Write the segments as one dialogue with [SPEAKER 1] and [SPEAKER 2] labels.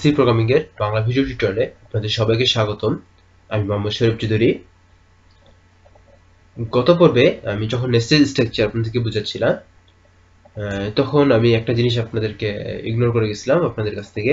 [SPEAKER 1] C programming এর Bangla video টিউটোরিয়ালে আপনাদের সবাইকে স্বাগতম। আমি মোহাম্মদ শরীফ চৌধুরী। গত পর্বে আমি যখন নেস্টেড স্ট্রাকচার আপনাদেরকে বোঝাচ্ছিলাম, তখন আমি একটা জিনিস আপনাদেরকে ইগনোর করে গেছিলাম আপনাদের কাছ থেকে।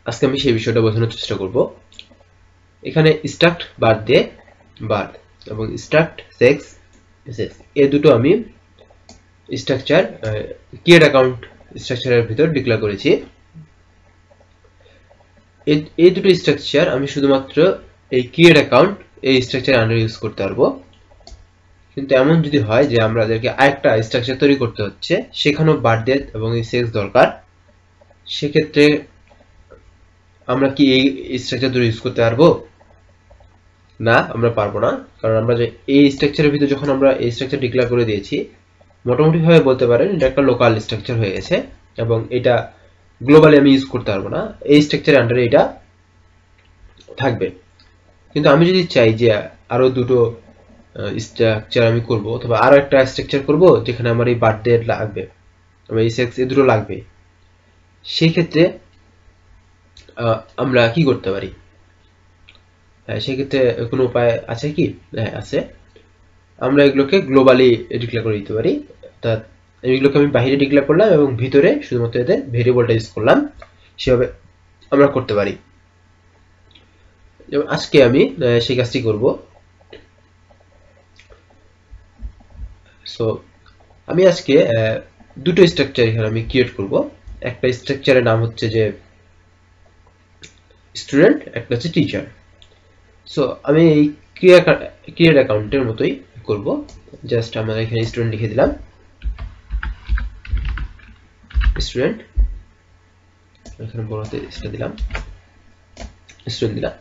[SPEAKER 1] আজকে আমি সেই বিষয়টা বোঝানোর চেষ্টা করব। এখানে স্ট্রাক্ট বাদ দিয়ে বাদ এবং স্ট্রাক্ট সেক্স এই দুটো আমি স্ট্রাকচার ক্রিয়েট অ্যাকাউন্ট স্ট্রাকচারের ভিতর ডিক্লেয়ার করেছি। এই দুটো স্ট্রাকচার আমি শুধুমাত্র এই ক্রিয়েট অ্যাকাউন্ট এই স্ট্রাকচার আন্ডার ইউজ করতে পারবো। কিন্তু এমন যদি হয় যে আমাদেরকে আরেকটা স্ট্রাকচার তৈরি করতে হচ্ছে, সেখানেও বার্থডে এবং এই সেক্স দরকার, সেক্ষেত্রে আমরা কি এই স্ট্রাকচার দুটো ইউজ করতে পারবো? না, আমরা পারবো না। কারণ আমরা যে এই স্ট্রাকচারের ভিতরে যখন আমরা এই স্ট্রাকচার ডিক্লেয়ার করে দিয়েছি, মোটামুটি ভাবে বলতে পারেন এটা একটা লোকাল স্ট্রাকচার হয়ে গেছে এবং এটা গ্লোবালি আমি ইউজ করতে পারবো না। এই স্ট্রাকচারের আন্ডারে এটা থাকবে। কিন্তু আমি যদি চাই যে আরো দুটো স্ট্রাকচার আমি করব, অথবা আরো একটা স্ট্রাকচার করব যেখানে আমার এই বার্থডে লাগবে, আমার এই সেক্স এই দুটো লাগবে, সেই ক্ষেত্রে আমরা কি করতে পারি? সেক্ষেত্রে কোনো উপায় আছে কি? হ্যাঁ, আছে। আমরা এগুলোকে গ্লোবালি ডিক্লেয়ার করে দিতে পারি। অর্থাৎ এগুলোকে আমি বাইরে ডিক্লেয়ার করলাম এবং ভিতরে শুধুমাত্র এদের ভেরিয়েবলটা ইউজ করলাম, সেভাবে আমরা করতে পারি। যেমন আজকে আমি সেই কাজটি করব। সো আমি আজকে দুটো স্ট্রাকচার এখানে আমি ক্রিয়েট করব। একটা স্ট্রাকচারের নাম হচ্ছে যে স্টুডেন্ট, একটা হচ্ছে টিচার। সো আমি এই ক্রিয়েট অ্যাকাউন্টের মতোই করব। জাস্ট আমরা এখানে স্টুডেন্ট লিখে দিলাম, স্টুডেন্ট, এখানে বড় হাতে এটা দিলাম, স্টুডেন্ট দিলাম।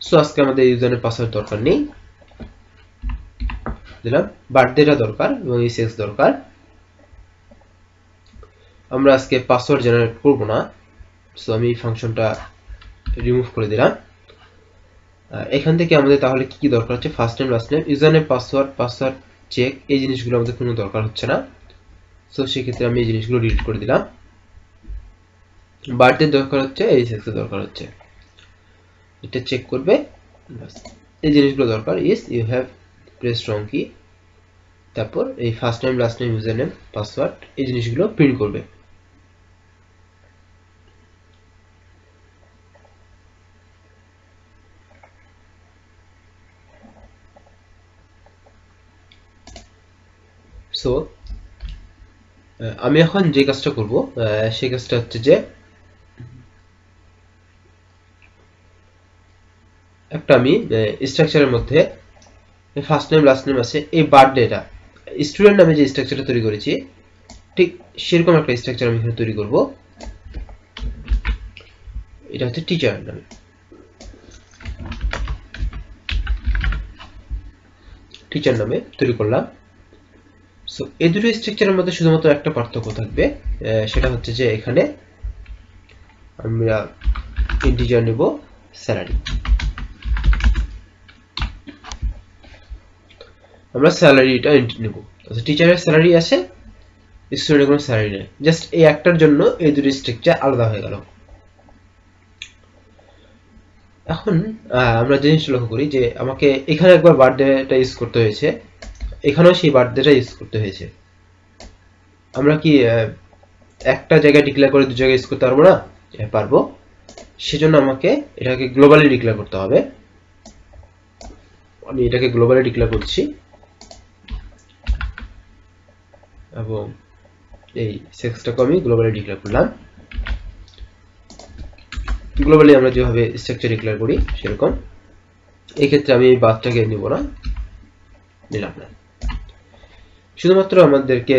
[SPEAKER 1] সো আজকে আমাদের ইউজারের পাসওয়ার্ড দরকার নেই, দিলাম। বার্থডেটা দরকার এবং এই সেক্স দরকার। আমরা আজকে পাসওয়ার্ড জেনারেট করব না, সো আমি এই ফাংশনটা রিমুভ করে দিলাম। এখান থেকে আমাদের তাহলে কি কি দরকার হচ্ছে? First name, last name, user name, password check, এই জিনিসগুলো আমাদের কোনো দরকার হচ্ছে না। সো সেক্ষেত্রে আমি এই জিনিসগুলো ডিলিট করে দিলাম। বার্থডে দরকার হচ্ছে, এই সেক্সের দরকার হচ্ছে, এটা চেক করবে। এই জিনিসগুলো দরকার। ইস ইউ হ্যাভ প্রেস রং কি, তারপর এই first name, last name, user name, password, এই জিনিসগুলো প্রিন্ট করবে। সো আমি এখন যে কাজটা করব সেই কাজটা হচ্ছে যে একটা আমি স্ট্রাকচারের মধ্যে ফার্স্ট নেম, লাস্ট নেম আছে, এই বার্থডেটা স্টুডেন্ট নামে যে স্ট্রাকচারটা তৈরি করেছি, ঠিক সেরকম একটা স্ট্রাকচার আমি এখানে তৈরি করব। এটা হচ্ছে টিচার নামে, টিচার নামে তৈরি করলাম। সো এই দুটো স্ট্রাকচারের মধ্যে শুধুমাত্র একটা পার্থক্য থাকবে, সেটা হচ্ছে যে এখানে আমরা ইন্টিজার নেব স্যালারি। আমরা স্যালারিটা নেব। আচ্ছা, টিচারের স্যালারি আছে, স্টুডেন্টের কোনো স্যালারি নেই। জাস্ট এই একটার জন্য এই দুটো স্ট্রাকচার আলাদা হয়ে গেল। এখন আমরা জিনিসটা লক্ষ্য করি যে আমাকে এখানে একবার বার্থডেটা ইউজ করতে হয়েছে, এখানেও সেই বার্থডেটা ইউজ করতে হয়েছে। আমরা কি একটা জায়গায় ডিক্লেয়ার করে দু জায়গায় ইউজ করতে পারবো না? পারবো। সেজন্য আমাকে এটাকে গ্লোবালি ডিক্লেয়ার করতে হবে। আমি এটাকে গ্লোবালি ডিক্লেয়ার করছি এবং এই সেক্সটাকে আমি গ্লোবালি ডিক্লেয়ার করলাম। গ্লোবালি আমরা যেভাবে স্ট্রাকচার ডিক্লেয়ার করি সেরকম। এই ক্ষেত্রে আমি এই বাথটাকে নিব না, নিলাম না। শুধুমাত্র আমাদেরকে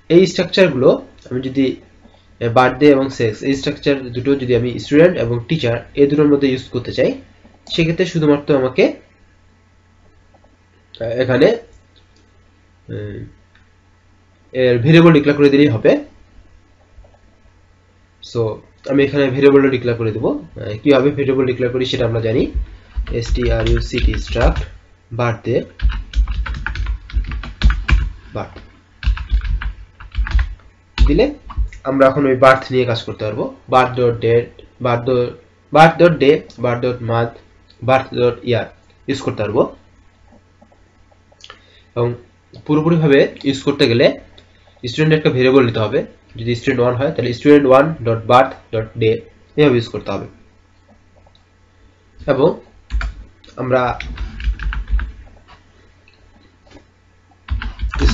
[SPEAKER 1] এই স্ট্রাকচারগুলো আমি যদি বার্থডে এবং সেক্স এই স্ট্রাকচার দুটো যদি আমি স্টুডেন্ট এবং টিচার এই দুটোর মধ্যে ইউজ করতে চাই, সেক্ষেত্রে শুধুমাত্র আমাকে এখানে এর ভেরিয়েবল ডিক্লেয়ার করে দিলেই হবে। সো আমি এখানে ভেরিয়েবলটা ডিক্লেয়ার করে দেব। কিভাবে ভেরিয়েবল ডিক্লেয়ার করি সেটা আমরা জানি। struct struct বার্থডে বার্থ দিলে আমরা এখন ওই বার্থ নিয়ে কাজ করতে পারবো। Birth dot date, birth dot day, birth dot month, birth dot year use করতে পারবো। এবং পুরোপুরি ভাবে ইউজ করতে গেলে স্টুডেন্ট একটা ভেরিয়েবল নিতে হবে। যদি স্টুডেন্ট 1 হয় তাহলে student 1 dot birth dot day এভাবে ইউজ করতে হবে। এবং আমরা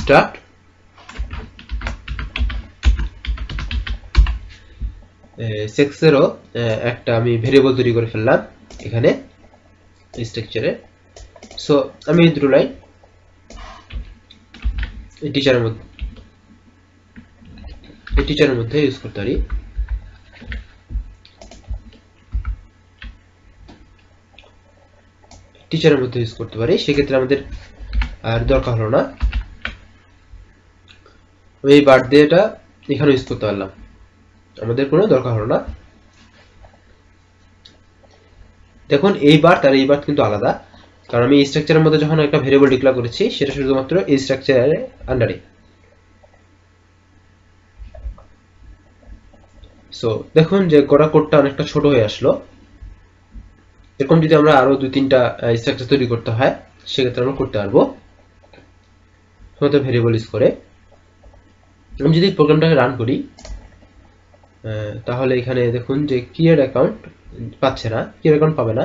[SPEAKER 1] স্টার্ট সেক্সেরও একটা আমি ভেরিয়েবল তৈরি করে ফেললাম এখানে স্ট্রাকচারে। সো আমি এই দুটো লাইন এই টিচারের মধ্যে ইউজ করতে পারি। সেক্ষেত্রে আমাদের আর দরকার হলো না, এই বার্থডেটা এখানে ইউজ করতে পারলাম, আমাদের কোনো দরকার হলো না। দেখুন এই বার্থ আর এই বার্থ কিন্তু আলাদা, কারণ আমি এই স্ট্রাকচারের মধ্যে যখন একটা ভেরিয়েবল ডিক্লেয়ার করেছি সেটা শুধুমাত্র এই স্ট্রাকচারের আন্ডারে। সো দেখুন যে গোড়া কোডটা অনেকটা ছোট হয়ে আসলো। এরকম যদি আমরা আরো 2-3টা স্ট্রাকচার তৈরি করতে হয় সেক্ষেত্রে আমরা করতে পারবো শুধুমাত্র ভেরিয়েবল ইউজ করে। আমি যদি প্রোগ্রামটাকে রান করি তাহলে এখানে দেখুন যে ক্রিয়েট অ্যাকাউন্ট পাচ্ছে না, ক্রিয়েট অ্যাকাউন্ট পাবে না।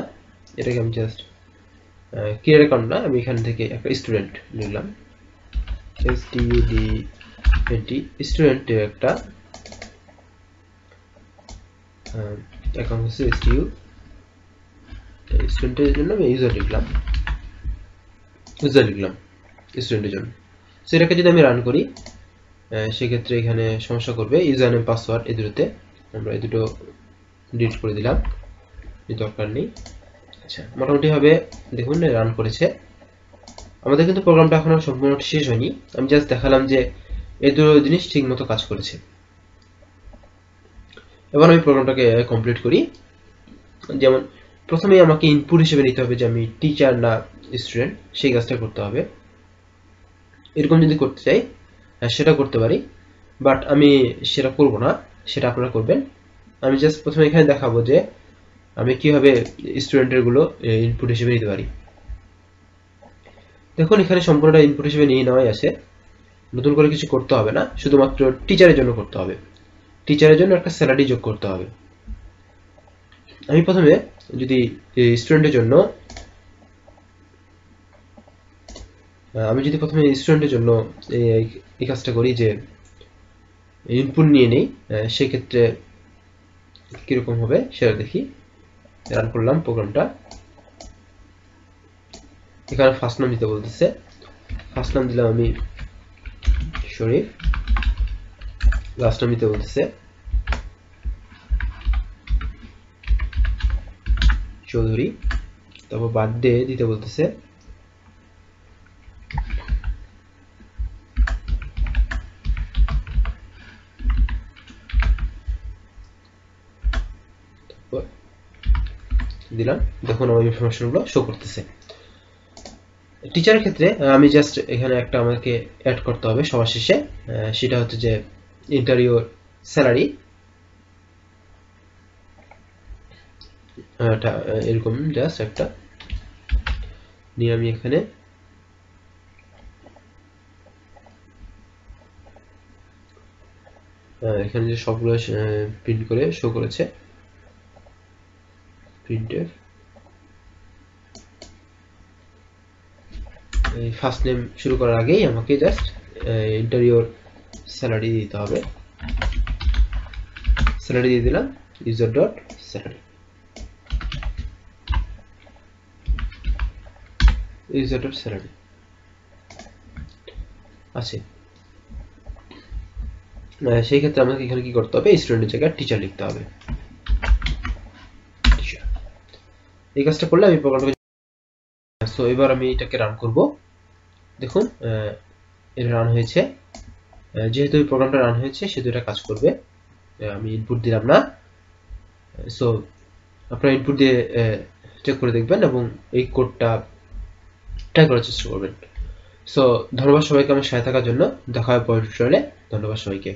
[SPEAKER 1] এটাকে আমি জাস্ট ক্রিয়েট অ্যাকাউন্ট না, আমি এখান থেকে একটা স্টুডেন্ট লিখলাম, স্টুডেন্টের একটা অ্যাকাউন্ট হচ্ছে স্টুডেন্টের জন্য আমি ইউজার লিখলাম স্টুডেন্টের জন্য। সো এটাকে যদি আমি রান করি সেক্ষেত্রে এখানে সমস্যা করবে ইউজার নেম পাসওয়ার্ড এই দুটোতে, আমরা এই দুটো ডিলিট করে দিলাম, দরকার নেই। আচ্ছা মোটামুটি ভাবে দেখুন রান করেছে। আমাদের কিন্তু প্রোগ্রামটা এখনো সম্পূর্ণ শেষ হয়নি, আমি জাস্ট দেখালাম যে এই দুটো জিনিস ঠিক মতো কাজ করেছে। এবার আমি প্রোগ্রামটাকে কমপ্লিট করি। যেমন প্রথমে আমাকে ইনপুট হিসেবে নিতে হবে যে আমি টিচার না স্টুডেন্ট, সেই কাজটা করতে হবে। এরকম যদি করতে চাই সেটা করতে পারি, বাট আমি সেটা করব না, সেটা আপনারা করবেন। আমি জাস্ট প্রথমে এখানে দেখাবো যে আমি কিভাবে স্টুডেন্টের গুলো ইনপুট হিসেবে নিতে পারি। দেখুন এখানে সম্পূর্ণটা ইনপুট হিসেবে নিয়ে নেওয়াই আছে, নতুন করে কিছু করতে হবে না, শুধুমাত্র টিচারের জন্য করতে হবে। টিচারের জন্য একটা স্যালারি যোগ করতে হবে। আমি প্রথমে যদি স্টুডেন্টের জন্য এই কাজটা করি যে ইনপুট নিয়ে নেই, সেক্ষেত্রে কিরকম হবে সেটা দেখি। রান করলাম প্রোগ্রামটা, এখানে ফার্স্ট নাম দিতে বলতেছে, ফার্স্ট নাম দিলাম আমি শরীফ, লাস্ট নাম দিতে বলতেছে চৌধুরী, তারপর বার্থডে দিতে বলতেছে দিলাম। দেখুন আমার ইনফরমেশন গুলো শো করতেছে। টিচারের ক্ষেত্রে আমি জাস্ট এখানে একটা আমাকে অ্যাড করতে হবে সবার শেষে, সেটা হচ্ছে যে ইন্টারিয়র স্যালারি, এরকম জাস্ট একটা নিয়ে আমি এখানে যে সবগুলো প্রিন্ট করে শো করেছে প্রিন্টের। ফার্স্ট নেম শুরু করার আগেই আমাকে জাস্ট ইন্টারিয়র স্যালারি দিতে হবে, স্যালারি দিয়ে দিলাম user dot salary, user dot salary আছে। সেই ক্ষেত্রে আমাকে এখানে কি করতে হবে, স্টুডেন্টের জায়গায় টিচার লিখতে হবে। এই কাজটা করলে আমি প্রোগ্রামটাকে, সো এবার আমি এটাকে রান করব। দেখুন এটা রান হয়েছে, যেহেতু এই প্রোগ্রামটা রান হয়েছে সেহেতু এটা কাজ করবে। আমি ইনপুট দিলাম না, সো আপনারা ইনপুট দিয়ে চেক করে দেখবেন এবং এই কোডটা ট্রাই করার চেষ্টা করবেন। সো ধন্যবাদ সবাইকে আমার সাথে থাকার জন্য, দেখা হবে পরের টিউটোরিয়ালে। ধন্যবাদ সবাইকে।